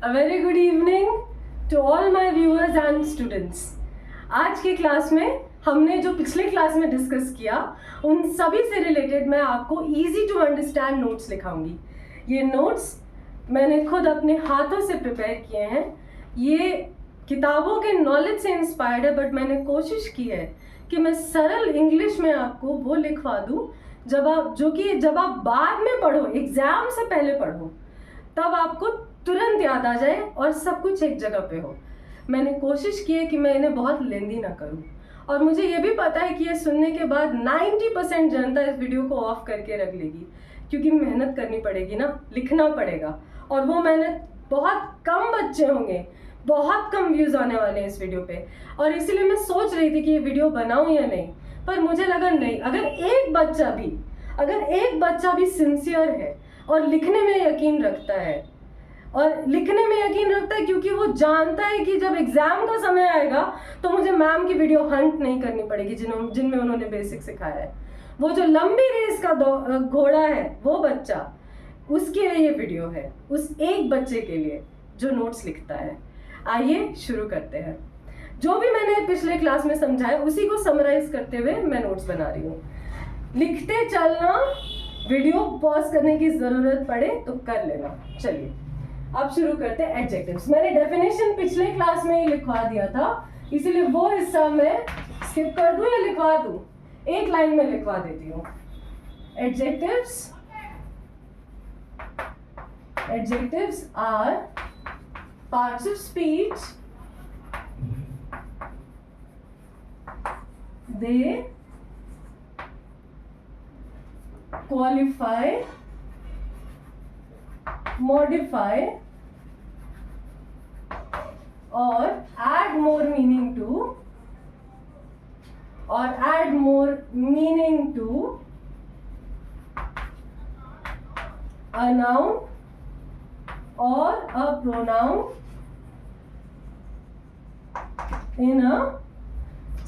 A very good evening to all my viewers and students. आज की class में हमने जो पिछले क्लास में डिस्कस किया उन सभी से रिलेटेड मैं आपको इजी टू अंडरस्टैंड नोट्स लिखाऊंगी। ये नोट्स मैंने खुद अपने हाथों से प्रिपेयर किए हैं। ये किताबों के नॉलेज से इंस्पायर्ड है, बट मैंने कोशिश की है कि मैं सरल इंग्लिश में आपको वो लिखवा दूँ जब आप बाद में पढ़ो, एग्जाम से पहले पढ़ो, तब आपको तुरंत याद आ जाए और सब कुछ एक जगह पे हो। मैंने कोशिश की है कि मैं इन्हें बहुत लेंदी ना करूं, और मुझे ये भी पता है कि ये सुनने के बाद 90% जनता इस वीडियो को ऑफ करके रख लेगी, क्योंकि मेहनत करनी पड़ेगी ना, लिखना पड़ेगा, और वो मेहनत बहुत कम बच्चे होंगे, बहुत कम व्यूज़ आने वाले हैं इस वीडियो पे। और इसीलिए मैं सोच रही थी कि ये वीडियो बनाऊं या नहीं, पर मुझे लगा नहीं, अगर एक बच्चा भी सिंसियर है और लिखने में यकीन रखता है, क्योंकि वो जानता है कि जब एग्जाम का समय आएगा तो मुझे मैम की वीडियो हंट नहीं करनी पड़ेगी जिनमें उन्होंने बेसिक सिखाया है। वो जो लंबी रेस का घोड़ा है वो बच्चा, उसके लिए ये वीडियो है, उस एक बच्चे के लिए जो नोट्स लिखता है। आइए शुरू करते हैं। जो भी मैंने पिछले क्लास में समझाया उसी को समराइज करते हुए मैं नोट्स बना रही हूँ। लिखते चलना, वीडियो पॉज करने की जरूरत पड़े तो कर लेना। चलिए अब शुरू करते हैं एडजेक्टिव्स। मैंने डेफिनेशन पिछले क्लास में ही लिखवा दिया था, इसीलिए वो हिस्सा मैं स्किप कर दूं या लिखवा दूं? एक लाइन में लिखवा देती हूँ। Adjectives are parts of speech, they qualify, modify or add more meaning to a noun or a pronoun in a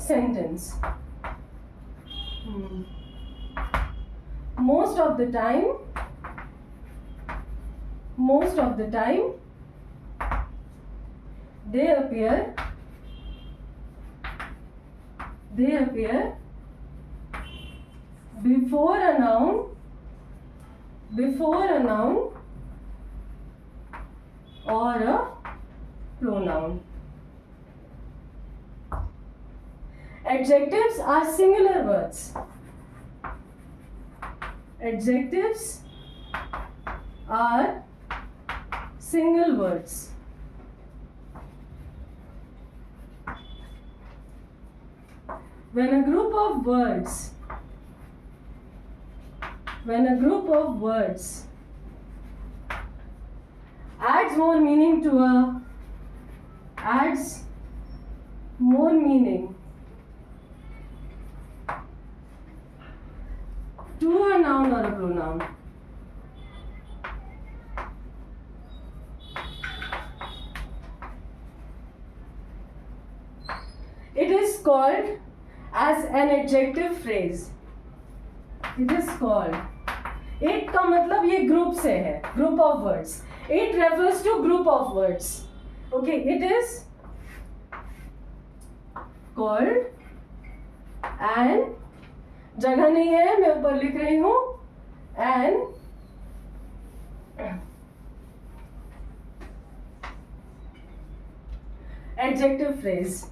sentence. Most of the time they appear before a noun or a pronoun. Adjectives are singular words. Adjectives are single words. When a group of words adds more meaning to a noun or a pronoun, it is called as an adjective phrase. It is called, एक का मतलब ये group से है, group of words. It refers to group of words. Okay, it is called an, जगह नहीं है, मैं ऊपर लिख रही हूँ, an adjective phrase.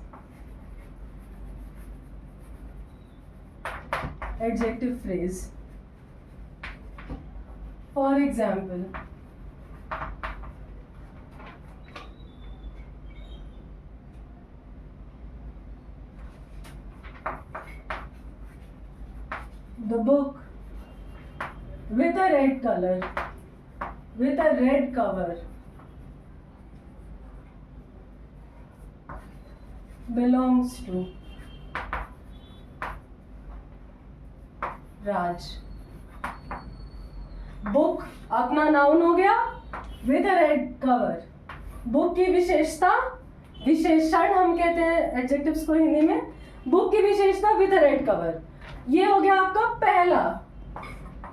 For example, the book with a red color, with a red cover, belongs to Raj. Book अपना noun हो गया, with a red cover. Book की विशेषण हम कहते हैं एडजेक्टिव्स को हिंदी में। बुक की विशेषता विद अ रेड कवर, ये हो गया आपका पहला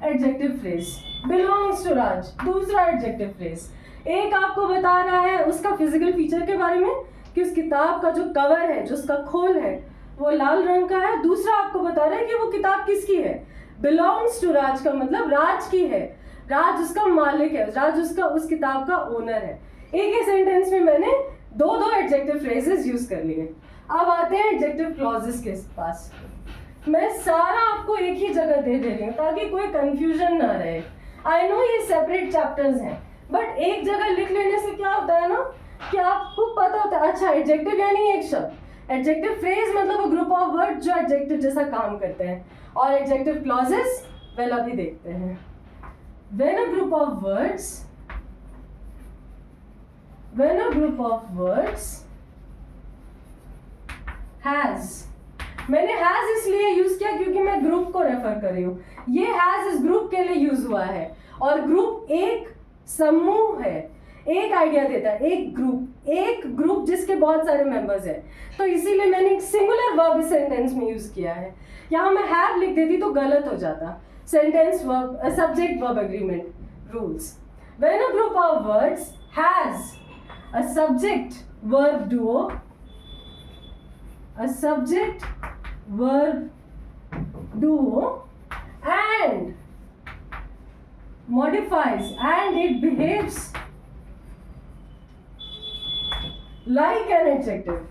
एडजेक्टिव फ्रेज, बिलोंग्स टू राज दूसरा एडजेक्टिव फ्रेज। एक आपको बता रहा है उसका फिजिकल फीचर के बारे में कि उस किताब का जो कवर है, जो उसका खोल है वो लाल रंग का है। दूसरा आपको बता रहा है कि वो किताब किसकी है, बिलोंग्स टू राज का मतलब राज की है, राज उसका मालिक है, राज उसका उस किताब का ओनर है। एक ही सेंटेंस में मैंने दो एडजेक्टिव फ्रेजेस यूज कर लिए। अब आते हैं एडजेक्टिव क्लॉजेस के पास। मैं सारा आपको एक ही जगह दे रही हूँ ताकि कोई कंफ्यूजन ना रहे। आई नो ये सेपरेट चैप्टर्स हैं, बट एक जगह लिख लेने से क्या होता है ना कि आपको पता होता है अच्छा एडजेक्टिव यानी एक शब्द, एडजेक्टिव फ्रेज मतलब ग्रुप ऑफ वर्ड जो एडजेक्टिव जैसा काम करते हैं, और एडजेक्टिव क्लॉजेस वेल अभी देखते हैं। When a group of words has, मैंने has इसलिए यूज किया क्योंकि मैं ग्रुप को रेफर कर रही हूँ। ये has इस ग्रुप के लिए यूज हुआ है, और ग्रुप एक समूह है, एक आइडिया देता है, एक ग्रुप जिसके बहुत सारे मेंबर्स हैं, तो इसीलिए मैंने एक सिंगुलर वर्ब सेंटेंस में यूज किया है। यहाँ मैं have लिख देती तो गलत हो जाता। Sentence verb, subject verb agreement rules. When a group of words has a subject verb duo, and modifies and it behaves like an adjective,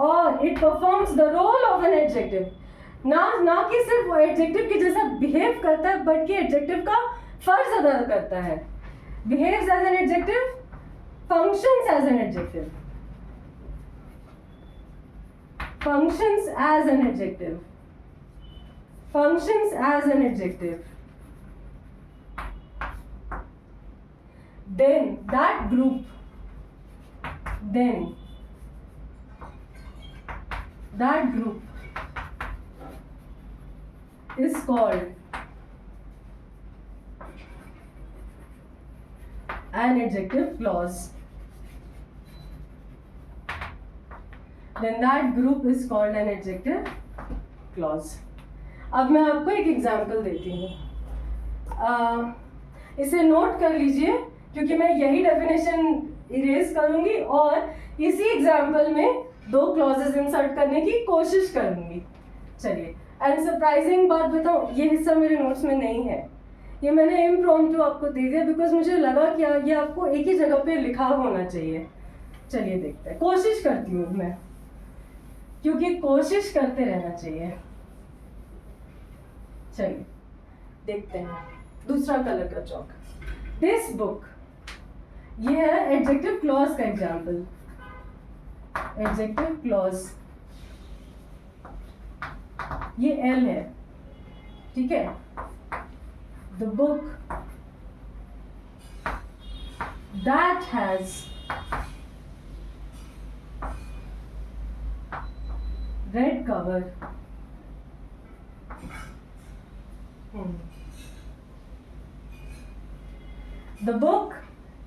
और it performs the role of an adjective, ना कि सिर्फ वो adjective के जैसा behave करता है बल्कि एडजेक्टिव का फर्ज अदा करता है। Behaves as an adjective, functions as an adjective, then that group is called an adjective clause. अब मैं आपको एक एग्जाम्पल देती हूँ, इसे नोट कर लीजिए क्योंकि मैं यही डेफिनेशन इरेज करूंगी और इसी एग्जाम्पल में 2 क्लॉजेस इंसर्ट करने की कोशिश करूंगी। चलिए, एंड सरप्राइजिंग बात बताऊं, ये हिस्सा मेरे नोट्स में नहीं है, ये मैंने इम्प्रॉम्प्टू आपको दे दिया बिकॉज मुझे लगा कि ये आपको एक ही जगह पे लिखा होना चाहिए। चलिए देखते हैं, कोशिश करती हूँ मैं, क्योंकि कोशिश करते रहना चाहिए। चलिए देखते हैं, दूसरा कलर का चौक, दिस बुक, ये है एडजेक्टिव क्लॉज का एग्जाम्पल। एडजेक्टिव क्लॉज, ये एल है, ठीक है। The book that has red cover, the book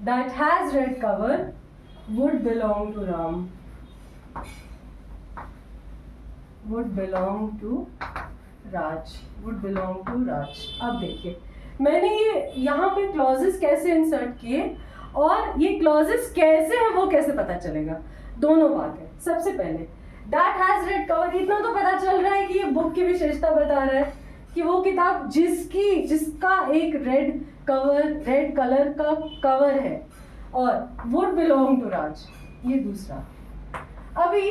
that has red cover would belong to Ram, would belong to Raj, would belong to Raj। अब देखिए मैंने ये यहाँ पे क्लॉजेस कैसे इंसर्ट किए और ये क्लॉजेस कैसे हैं वो कैसे पता चलेगा, दोनों बात है। सबसे पहले that has red cover, इतना तो पता चल रहा है कि ये बुक की विशेषता बता रहा है कि वो किताब जिसका एक रेड कलर का कवर है, और वुड बिलोंग टू राज, ये दूसरा। अभी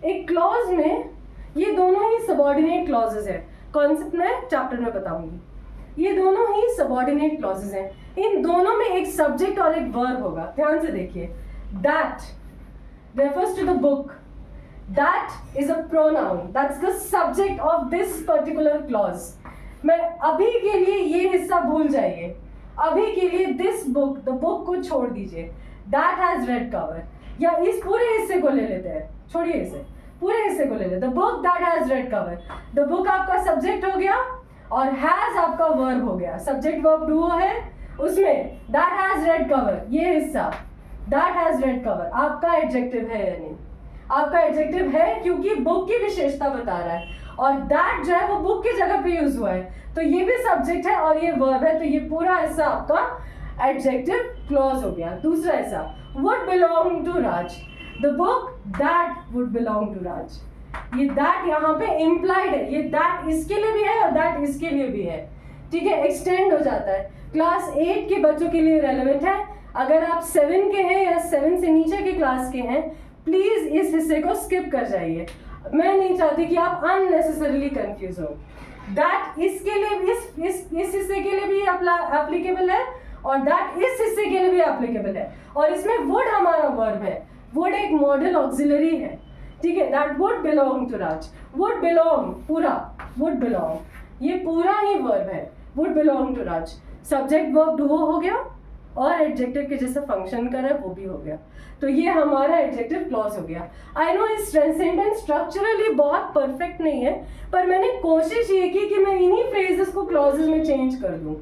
एक क्लॉज में ये दोनों ही सबऑर्डिनेट क्लॉजेस है, कॉन्सेप्ट मैं चैप्टर में बताऊंगी। ये दोनों ही सबऑर्डिनेट क्लॉजेस हैं, इन दोनों में एक सब्जेक्ट और एक वर्ब होगा। ध्यान से देखिए, that refers to the book, that is a pronoun, that's the subject of this particular clause। मैं अभी के लिए ये हिस्सा भूल जाइए, अभी के लिए this book, the book को छोड़ दीजिए, that has red cover, या इस पूरे हिस्से को ले लेते हैं, छोड़िए इसे, पूरे हिस्से को ले लेते हैं। the book that has red cover, the book आपका सब्जेक्ट हो गया और has आपका वर्ब हो गया, सब्जेक्ट वर्ब डुओ है, उसमें that has red cover, ये हिस्सा that has red cover आपका एडजेक्टिव है या नहीं, आपका एडजेक्टिव है क्योंकि बुक की विशेषता बता रहा है, और दैट जो है वो बुक की जगह पे यूज हुआ है, तो ये भी सब्जेक्ट है और ये वर्ब है, तो ये पूरा ऐसा आपका एडजेक्टिव क्लॉज हो गया। दूसरा ऐसा, would belong to Raj, the book that would belong to Raj, ये दैट यहाँ पे इम्प्लाइड है, ये दैट इसके लिए भी है और दैट इसके लिए भी है, ठीक है, एक्सटेंड हो जाता है। क्लास 8 के बच्चों के लिए रेलेवेंट है। अगर आप 7 के हैं या 7 से नीचे के क्लास के हैं, प्लीज इस हिस्से को स्किप कर जाइए, मैं नहीं चाहती कि आप अननेसेसरीली कंफ्यूज हो। दैट इसके लिए इस हिस्से के लिए भी एप्लीकेबल है और दैट इस हिस्से के लिए भी एप्लीकेबल है, और इसमें वुड हमारा वर्ब है, वुड एक मॉडल ऑक्सिलरी है, ठीक है। That would belong to Raj, would belong पूरा, वुड बिलोंग ये पूरा ही वर्ब है, would belong to Raj. Subject verb duo हो गया और एडजेक्टिव के जैसा फंक्शन कर रहा है वो भी हो गया, तो ये हमारा एडजेक्टिव क्लॉज हो गया। आई नो इस सेंटेंस स्ट्रक्चरली बहुत परफेक्ट नहीं है, पर मैंने कोशिश ये की कि मैं इन्हीं फ्रेजेस को क्लॉजेस में चेंज कर दूं।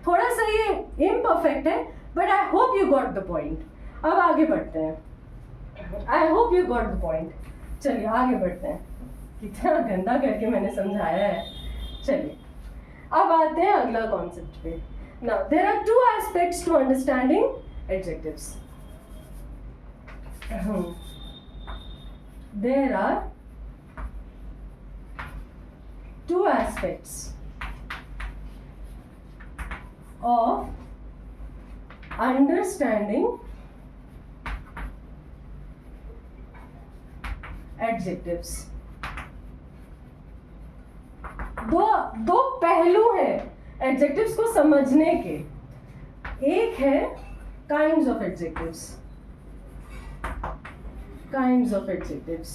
थोड़ा सा ये इम्परफेक्ट है, but I hope you got the point. अब आगे बढ़ते हैं, I hope you got the point. चलिए आगे बढ़ते हैं, कितना गंदा करके मैंने समझाया है। चलिए अब आते हैं अगला कॉन्सेप्ट पे। Now there are two aspects to understanding adjectives. There are two aspects of understanding adjectives. दो पहलू हैं एडजेक्टिव्स को समझने के। एक है kinds of adjectives, kinds of adjectives,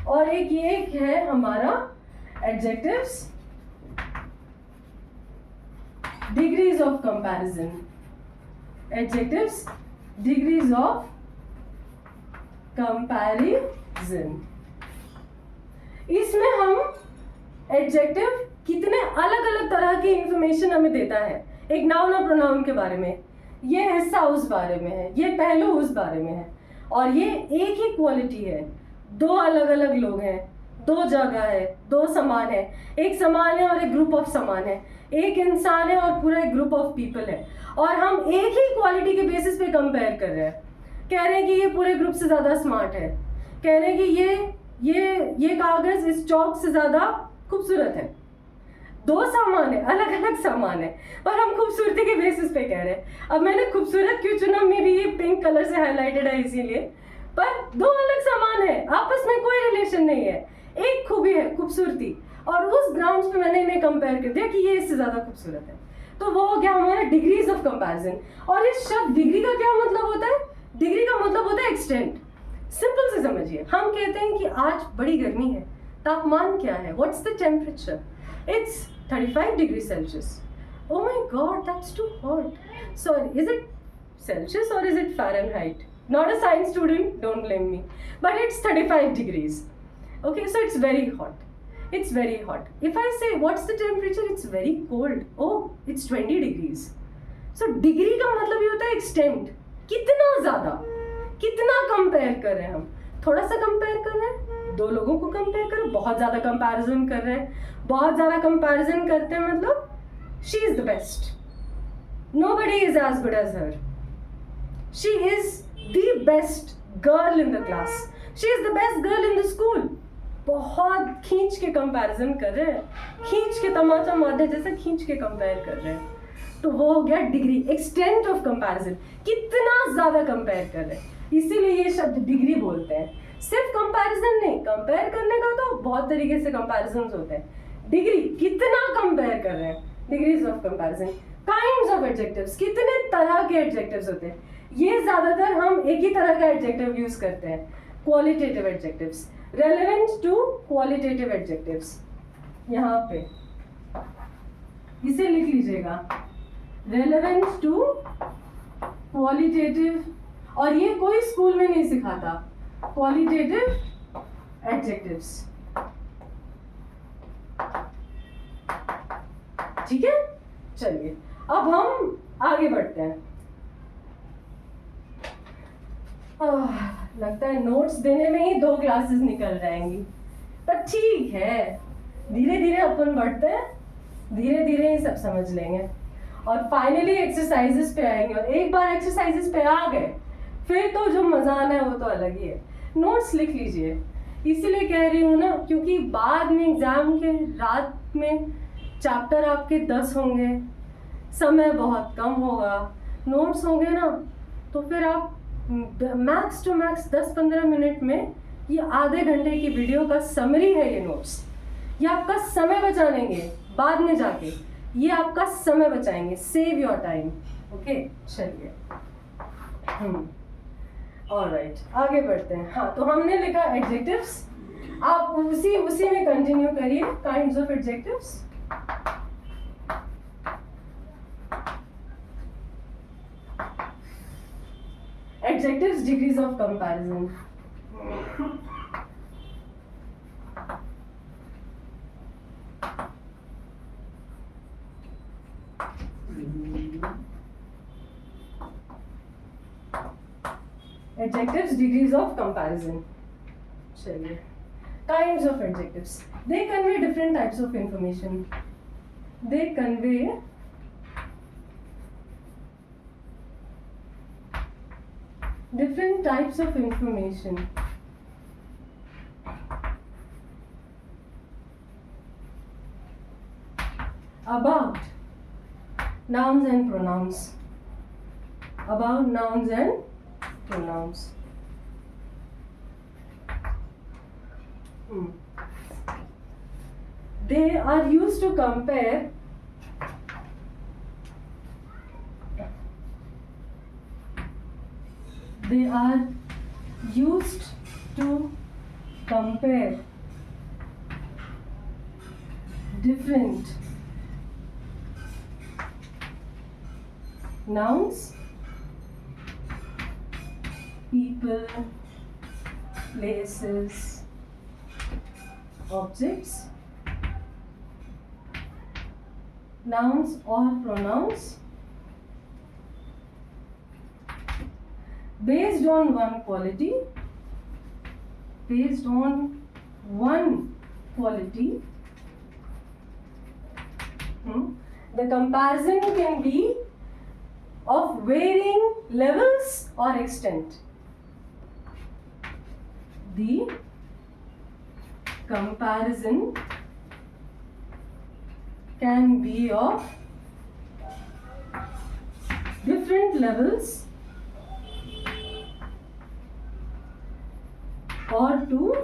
और एक है हमारा adjectives degrees of comparison, adjectives degrees of comparison. इसमें हम एडजेक्टिव कितने अलग अलग तरह की इंफॉर्मेशन हमें देता है, एक नाउन और प्रोनाउन के बारे में, ये हिस्सा उस बारे में है, ये पहलू उस बारे में है, और ये एक ही क्वालिटी है, दो अलग अलग लोग हैं, दो जगह है, दो समान है, एक समान है और एक ग्रुप ऑफ समान है, एक इंसान है और पूरा एक ग्रुप ऑफ पीपल है, और हम एक ही क्वालिटी के बेसिस पे कंपेयर कर रहे हैं। कह रहे हैं कि ये पूरे ग्रुप से ज़्यादा स्मार्ट है, कह रहे हैं कि ये कागज़ इस चौक से ज़्यादा खूबसूरत है। दो सामान है, अलग अलग सामान है, पर हम खूबसूरती के बेसिस पे कह रहे हैं। अब मैंने खूबसूरत क्यों चुना, मे भी ये पिंक कलर से हाईलाइटेड है इसीलिए, पर दो अलग सामान है, आपस में कोई रिलेशन नहीं है, एक खूबी है खूबसूरती, और उस ग्राउंड्स पे मैंने इन्हें कंपेयर कर दिया कि ये इससे ज़्यादा खूबसूरत है। तो वो हो गया हमारा डिग्रीज ऑफ कंपैरिजन। और इस शब्द डिग्री का क्या मतलब होता है? डिग्री का मतलब होता है एक्सटेंट। सिंपल से समझिए, हम कहते हैं कि आज बड़ी गर्मी है, तापमान क्या है, what's the temperature? It's 35 degree Celsius. Oh my God, that's too hot. Sorry, is it Celsius or is it Fahrenheit? Not a science student, don't blame me. But it's 35 degrees. Okay, so it's very hot. It's very hot. If I say what's the temperature, it's very cold. Oh, it's 20 degrees. So degree का मतलब ये होता है extent. कितना ज़्यादा, कितना compare कर रहे हैं हम? थोड़ा सा कंपेयर कर रहे हैं, दो लोगों को कंपेयर कर रहे हैं, बहुत ज़्यादा कंपैरिजन कर रहे हैं, बहुत ज़्यादा कंपैरिजन करते हैं मतलब she is the best. Nobody is as good as her. She is the best girl in the class. She is the best girl in the school. बहुत खींच के कंपैरिजन कर रहे हैं, खींच के तमाचा मारने जैसा खींच के कंपेयर कर रहे हैं, तो वो हो गया डिग्री, एक्सटेंट ऑफ कंपैरिजन, कितना ज़्यादा कंपेयर कर रहे हैं, इसीलिए ये शब्द डिग्री बोलते हैं। सिर्फ कंपैरिजन नहीं, कंपेयर करने का तो बहुत तरीके से कंपैरिजन होते हैं, डिग्री कितना कंपेयर कर रहे हैं, degrees of comparison. Kinds of adjectives, कितने तरह के एडजेक्टिव्स होते हैं, ये ज़्यादातर हम एक ही तरह का एडजेक्टिव यूज़ करते हैं, qualitative adjectives, relevant to qualitative adjectives. यहाँ पे इसे लिख लीजिएगा, रेलेवेंट टू क्वालिटेटिव, और ये कोई स्कूल में नहीं सिखाता, क्वालिटेटिव एडजेक्टिव्स, ठीक है। चलिए अब हम आगे बढ़ते हैं। लगता है नोट्स देने में ही 2 क्लासेस निकल जाएंगी, पर ठीक है, धीरे धीरे अपन बढ़ते हैं, धीरे धीरे ही सब समझ लेंगे और फाइनली एक्सरसाइजेस पे आएंगे। और एक बार एक्सरसाइजेस पे आ गए फिर तो जो मजा आना है वो तो अलग ही है। नोट्स लिख लीजिए, इसीलिए कह रही हूँ ना, क्योंकि बाद में एग्जाम के रात में चैप्टर आपके 10 होंगे, समय बहुत कम होगा, नोट्स होंगे ना, तो फिर आप मैक्स टू मैक्स 10-15 मिनट में, ये आधे घंटे की वीडियो का समरी है ये नोट्स, ये आपका समय बचाएंगे बाद में जाके, ये आपका समय बचाएंगे, सेव योर टाइम। ओके, चलिए ऑलराइट, आगे बढ़ते हैं। हाँ, तो हमने लिखा एडजेक्टिव्स, आप उसी में कंटिन्यू करिए। Kinds of adjectives, adjectives, degrees of comparison. Adjectives, degrees of comparison. चलिए, kinds of adjectives. They convey different types of information. They convey different types of information about nouns and pronouns. About nouns and pronouns. They are used to compare different nouns, people, places, objects, nouns or pronouns based on one quality, The comparison can be of varying levels or extent. The comparison can be of different levels or to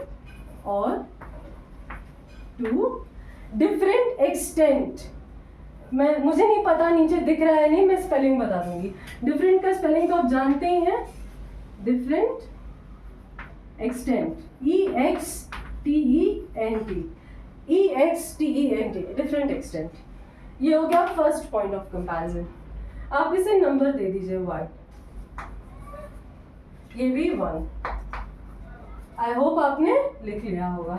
different extent. मुझे नहीं पता नीचे दिख रहा है नहीं, मैं spelling बता दूंगी। डिफरेंट का स्पेलिंग तो आप जानते ही हैं, different extent, EXTENT, different extent. ये हो गया फर्स्ट पॉइंट ऑफ कंपैरिजन। आप इसे नंबर दे दीजिए 1, ये भी 1। आई होप आपने लिख लिया होगा।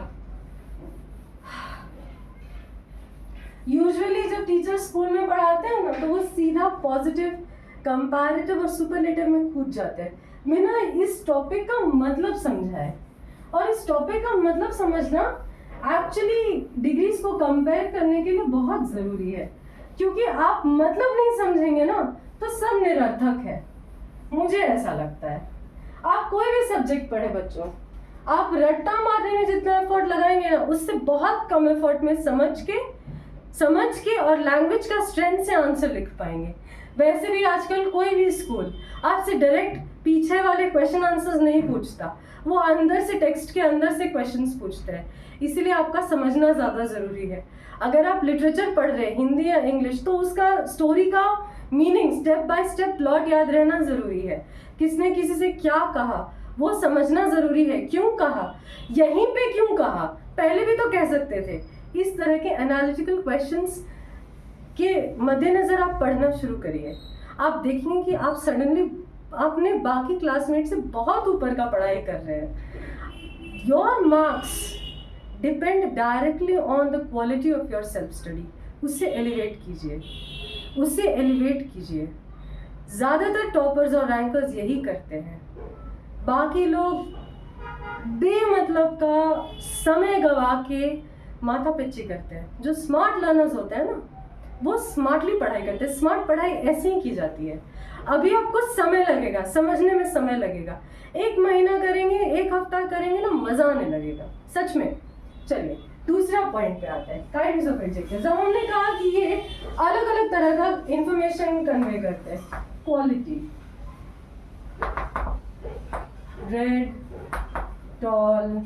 यूजुअली जब टीचर स्कूल में पढ़ाते हैं ना, तो वो सीधा पॉजिटिव, कंपैरेटिव और सुपरलेटिव में कूद जाते हैं बिना इस टॉपिक का मतलब समझाए। और इस टॉपिक का मतलब समझना एक्चुअली डिग्रीज को कंपेयर करने के लिए बहुत ज़रूरी है, क्योंकि आप मतलब नहीं समझेंगे ना तो सब निरर्थक है, मुझे ऐसा लगता है। आप कोई भी सब्जेक्ट पढ़े बच्चों, आप रट्टा मारने में जितना एफर्ट लगाएंगे ना, उससे बहुत कम एफर्ट में समझ के और लैंग्वेज का स्ट्रेंथ से आंसर लिख पाएंगे। वैसे भी आजकल कोई भी स्कूल आपसे डायरेक्ट पीछे वाले क्वेश्चन आंसर्स नहीं पूछता, वो अंदर से टेक्स्ट के अंदर से क्वेश्चंस पूछते हैं, इसीलिए आपका समझना ज़्यादा ज़रूरी है। अगर आप लिटरेचर पढ़ रहे हैं, हिंदी या इंग्लिश, तो उसका स्टोरी का meaning, step by step plot याद रहना ज़रूरी है। किसने किसी से क्या कहा वो समझना ज़रूरी है, क्यों कहा, यहीं पे क्यों कहा, पहले भी तो कह सकते थे। इस तरह के एनालिटिकल क्वेश्चंस के मद्देनज़र आप पढ़ना शुरू करिए। आप देखेंगे कि आप सडनली अपने बाकी क्लासमेट से बहुत ऊपर का पढ़ाई कर रहे हैं। Your marks depend directly on the quality of your self study. उससे एलिवेट कीजिए। ज़्यादातर टॉपर्स और रैंकर्स यही करते हैं। बाकी लोग बेमतलब का समय गवा के माथा पिच्ची करते हैं। जो स्मार्ट लर्नर्स होते हैं ना, वो स्मार्टली पढ़ाई करते हैं। स्मार्ट पढ़ाई ऐसे ही की जाती है। अभी आपको समय लगेगा, समझने में समय लगेगा। 1 महीना करेंगे, 1 हफ्ता करेंगे ना, मजा आने लगेगा सच में। चलिए दूसरा पॉइंट पे आते हैं, काइंड्स ऑफ एडजेक्टिव्स। जब हमने कहा कि ये अलग अलग तरह का इंफॉर्मेशन कन्वे करते हैं। Quality, red, tall,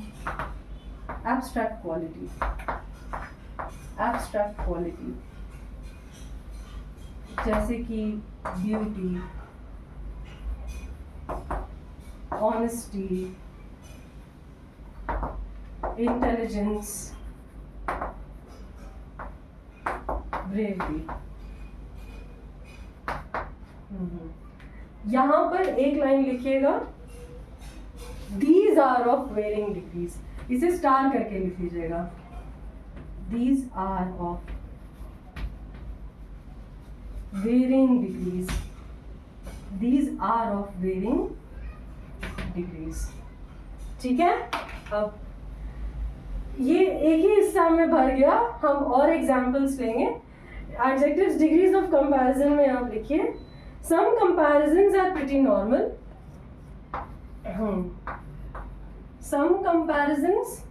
abstract quality, abstract quality जैसे कि ब्यूटी, ऑनेस्टी, इंटेलिजेंस, ब्रेवरी। यहां पर एक लाइन लिखिएगा, these are of varying degrees. इसे स्टार करके लिख लीजिएगा, these are of varying degrees, these are of varying degrees. ठीक है, अब ये एक ही हिस्सा में भर गया। हम और एग्जाम्पल्स लेंगे। एडजेक्टिव्स डिग्रीज ऑफ कंपैरिजन में आप लिखिए, some comparisons are pretty normal, some comparisons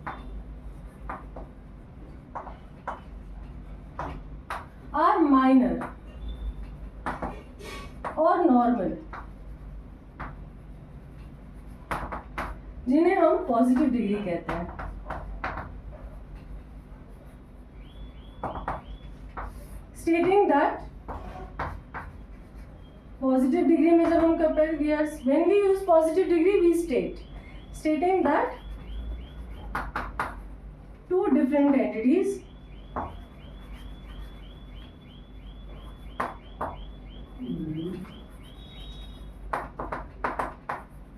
are minor और नॉर्मल, जिन्हें हम पॉजिटिव डिग्री कहते हैं। Stating that positive degree में जब हम compare, when we use positive degree we stating that two different entities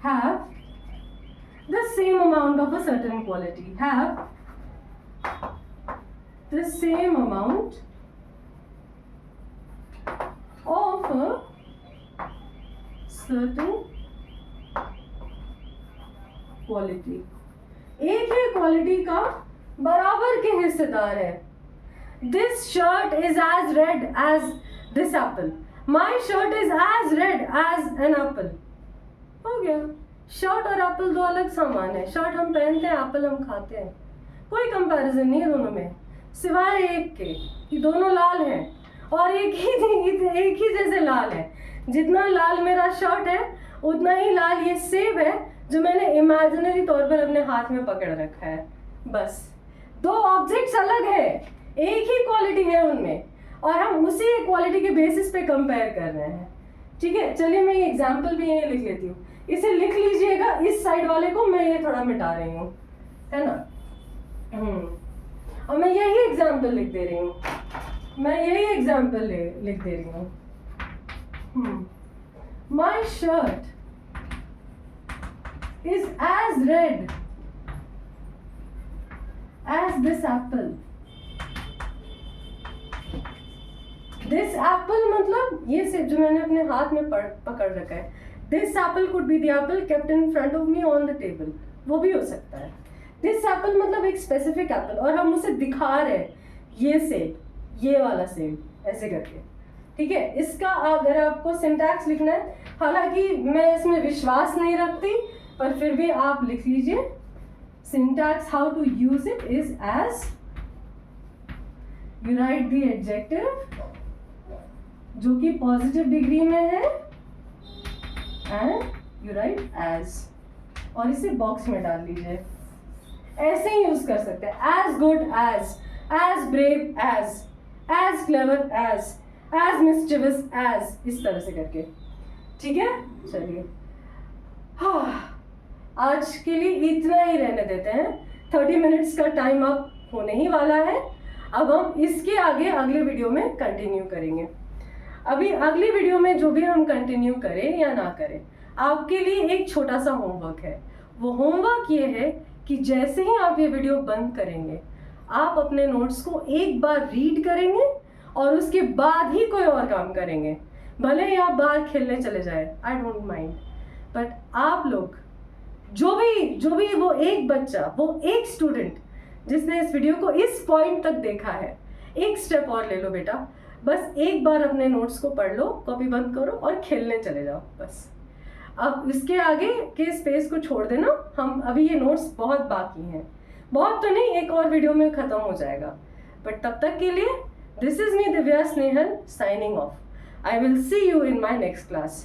have the same amount of a certain quality, have the same amount of a certain quality। एक ही quality का बराबर के हिस्सेदार है। This shirt is as red as this apple, my shirt is as red as an apple। हो गया। Shirt और Apple दो अलग सामान है। शर्ट हम पहनते हैं, एप्पल हम खाते हैं। कोई कंपैरिजन नहीं है दोनों में, सिवाय एक के कि दोनों लाल हैं और एक ही जैसे लाल है। जितना लाल मेरा शर्ट है उतना ही लाल ये सेब है जो मैंने इमेजिनरी तौर पर अपने हाथ में पकड़ रखा है। बस दो ऑब्जेक्ट्स अलग है, एक ही क्वालिटी है उनमें, और हम उसी क्वालिटी के बेसिस पे कंपेयर कर रहे हैं। ठीक है, चलिए मैं ये एग्जाम्पल भी यही लिख लेती हूँ। इसे लिख लीजिएगा, इस साइड वाले को मैं ये थोड़ा मिटा रही हूँ, है ना। और मैं यही एग्जाम्पल लिख दे रही हूँ, मैं यही एग्जाम्पल लिख दे रही हूँ। My shirt is as red as this apple. This apple मतलब ये सेब जो मैंने अपने हाथ में पकड़ रखा है। This Apple could be the Apple kept in front of me on the table, वो भी हो सकता है। दिस एप्पल मतलब एक स्पेसिफिक एप्पल, और हम उसे दिखा रहे हैं ये सेब, ये वाला सेब, ऐसे करके। ठीक है, इसका अगर आपको सिंटैक्स लिखना है, हालांकि मैं इसमें विश्वास नहीं रखती, पर फिर भी आप लिख लीजिए। Syntax how to use it is as, you write the adjective जो कि पॉजिटिव डिग्री में है, एंड यू राइट एज, और इसे बॉक्स में डाल लीजिए। ऐसे ही यूज कर सकते हैं, as good as brave as clever as mischievous as, इस तरह से करके। ठीक है, चलिए हाँ, आज के लिए इतना ही रहने देते हैं। 30 मिनट्स का टाइम अप होने ही वाला है। अब हम इसके आगे अगले वीडियो में कंटिन्यू करेंगे। अभी अगली वीडियो में जो भी हम कंटिन्यू करें या ना करें, आपके लिए एक छोटा सा होमवर्क है। वो होमवर्क ये है कि जैसे ही आप ये वीडियो बंद करेंगे, आप अपने नोट्स को एक बार रीड करेंगे और उसके बाद ही कोई और काम करेंगे। भले ही आप बाहर खेलने चले जाए, आई डोंट माइंड, बट आप लोग जो भी वो एक बच्चा, वो एक स्टूडेंट जिसने इस वीडियो को इस पॉइंट तक देखा है, एक स्टेप और ले लो बेटा, बस एक बार अपने नोट्स को पढ़ लो, कॉपी बंद करो और खेलने चले जाओ बस। अब इसके आगे के स्पेस को छोड़ देना, हम अभी ये नोट्स बहुत बाकी हैं, बहुत तो नहीं, एक और वीडियो में खत्म हो जाएगा, बट तब तक के लिए this is me Divya Snehal signing off. I will see you in my next class.